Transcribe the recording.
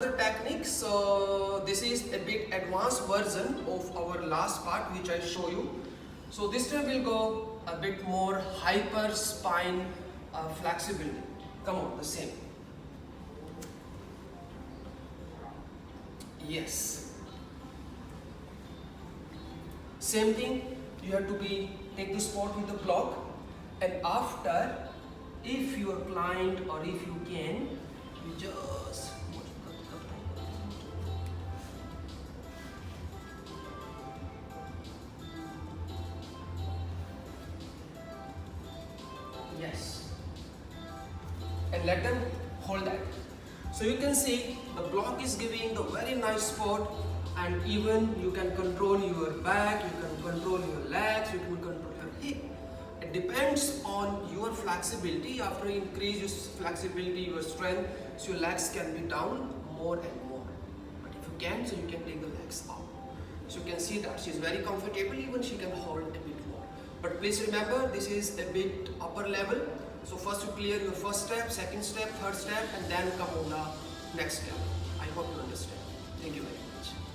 The technique, so this is a bit advanced version of our last part which I show you. So this time we'll go a bit more hyper spine flexibility. Come on, the same. Yes. Same thing, you have to take the spot with the block, and after, if your client or if you can, you just yes, and let them hold that. So you can see the block is giving the very nice spot, and even you can control your back, you can control your legs, you can control your hip. It depends on your flexibility. After you increase your flexibility, your strength, so your legs can be down more and more. But if you can, so you can take the legs out. So you can see that she's very comfortable, even she can hold a bit more. But please remember, this is a bit upper level. So first you clear your first step, second step, third step, and then come on the next step. I hope you understand. Thank you very much.